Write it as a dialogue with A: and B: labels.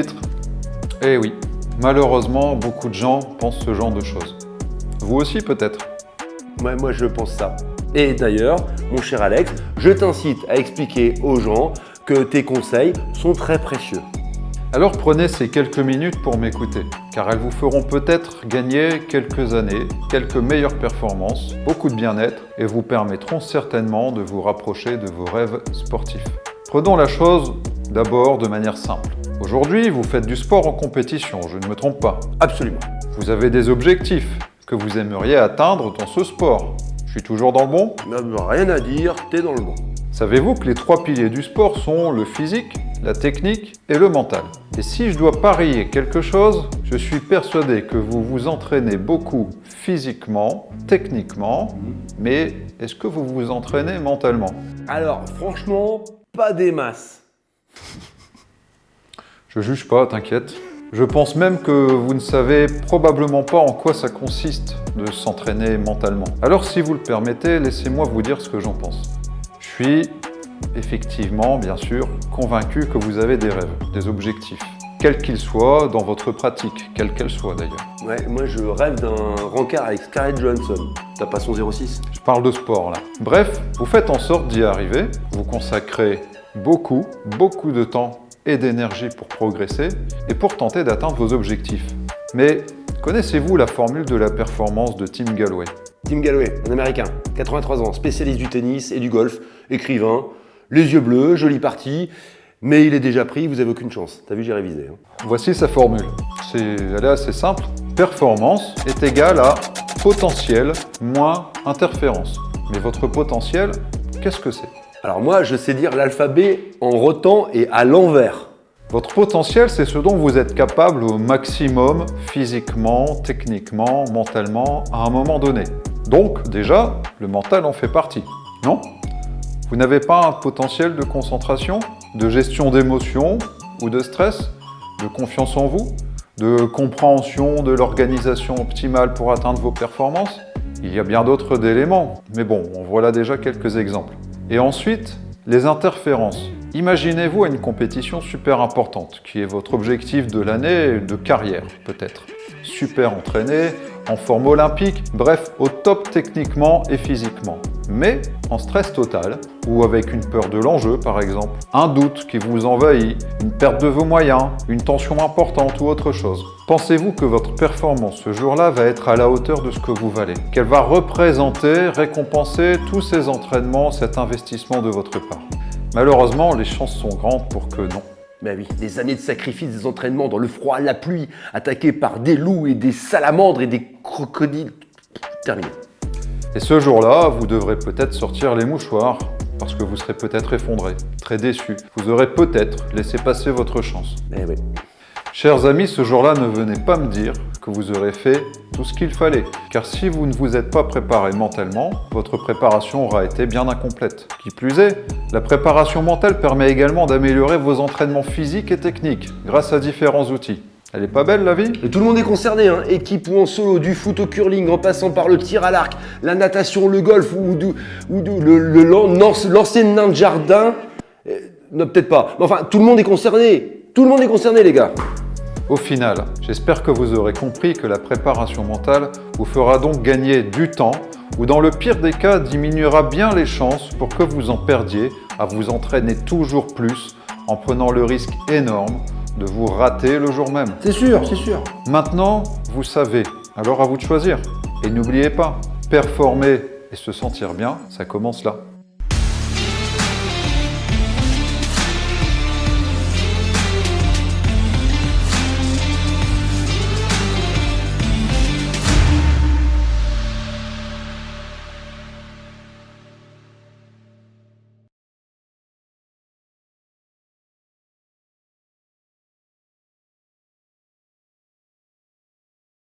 A: titre. Eh oui, malheureusement, beaucoup de gens pensent ce genre de choses. Vous aussi peut-être.
B: Ouais, moi je pense ça. Et d'ailleurs, mon cher Alex, je t'incite à expliquer aux gens que tes conseils sont très précieux.
A: Alors prenez ces quelques minutes pour m'écouter, car elles vous feront peut-être gagner quelques années, quelques meilleures performances, beaucoup de bien-être et vous permettront certainement de vous rapprocher de vos rêves sportifs. Prenons la chose d'abord de manière simple. Aujourd'hui, vous faites du sport en compétition, je ne me trompe pas.
B: Absolument.
A: Vous avez des objectifs que vous aimeriez atteindre dans ce sport. Je suis toujours dans le bon ?
B: Rien à dire, t'es dans le bon.
A: Savez-vous que les 3 piliers du sport sont le physique, la technique et le mental. Et si je dois parier quelque chose, je suis persuadé que vous vous entraînez beaucoup physiquement, techniquement, mais est-ce que vous vous entraînez mentalement ?
B: Alors, franchement, pas des masses.
A: Je juge pas, t'inquiète. Je pense même que vous ne savez probablement pas en quoi ça consiste de s'entraîner mentalement. Alors si vous le permettez, laissez-moi vous dire ce que j'en pense. Je suis effectivement, bien sûr, convaincu que vous avez des rêves, des objectifs, quels qu'ils soient dans votre pratique, quelle qu'elle soit d'ailleurs.
B: Ouais, moi je rêve d'un rencard avec Scarlett Johansson. T'as pas son 06 ?
A: Je parle de sport là. Bref, vous faites en sorte d'y arriver, vous consacrez beaucoup de temps et d'énergie pour progresser et pour tenter d'atteindre vos objectifs. Mais connaissez-vous la formule de la performance de Tim Gallwey ?
B: Tim Gallwey, un Américain, 83 ans, spécialiste du tennis et du golf, écrivain, les yeux bleus, jolie partie, mais il est déjà pris, vous avez aucune chance. T'as vu, j'ai révisé.
A: Voici sa formule. Elle est assez simple. Performance est égale à potentiel moins interférence. Mais votre potentiel, qu'est-ce que c'est ?
B: Alors moi, je sais dire l'alphabet en rotant et à l'envers.
A: Votre potentiel, c'est ce dont vous êtes capable au maximum, physiquement, techniquement, mentalement, à un moment donné. Donc, déjà, le mental en fait partie, non ? Vous n'avez pas un potentiel de concentration, de gestion d'émotions ou de stress, de confiance en vous, de compréhension de l'organisation optimale pour atteindre vos performances ? Il y a bien d'autres éléments, mais bon, en voilà déjà quelques exemples. Et ensuite, les interférences. Imaginez-vous à une compétition super importante, qui est votre objectif de l'année de carrière, peut-être. Super entraîné, en forme olympique, bref, au top techniquement et physiquement. Mais en stress total, ou avec une peur de l'enjeu par exemple, un doute qui vous envahit, une perte de vos moyens, une tension importante ou autre chose. Pensez-vous que votre performance ce jour-là va être à la hauteur de ce que vous valez ? Qu'elle va représenter, récompenser tous ces entraînements, cet investissement de votre part ? Malheureusement, les chances sont grandes pour que non.
B: Ben oui, des années de sacrifices, des entraînements dans le froid, la pluie, attaqués par des loups et des salamandres et des crocodiles. Terminé.
A: Et ce jour-là, vous devrez peut-être sortir les mouchoirs, parce que vous serez peut-être effondré, très déçu. Vous aurez peut-être laissé passer votre chance.
B: Eh oui.
A: Chers amis, ce jour-là, ne venez pas me dire que vous aurez fait tout ce qu'il fallait. Car si vous ne vous êtes pas préparé mentalement, votre préparation aura été bien incomplète. Qui plus est, la préparation mentale permet également d'améliorer vos entraînements physiques et techniques grâce à différents outils. Elle est pas belle la vie ?
B: Et tout le monde est concerné, hein. Équipe ou en solo, du foot au curling, en passant par le tir à l'arc, la natation, le golf le lancer de nain de jardin. Non, peut-être pas. Mais enfin, tout le monde est concerné. Tout le monde est concerné, les gars.
A: Au final, j'espère que vous aurez compris que la préparation mentale vous fera donc gagner du temps ou dans le pire des cas diminuera bien les chances pour que vous en perdiez à vous entraîner toujours plus en prenant le risque énorme de vous rater le jour même.
B: C'est sûr, c'est sûr.
A: Maintenant, vous savez, alors à vous de choisir. Et n'oubliez pas, performer et se sentir bien, ça commence là.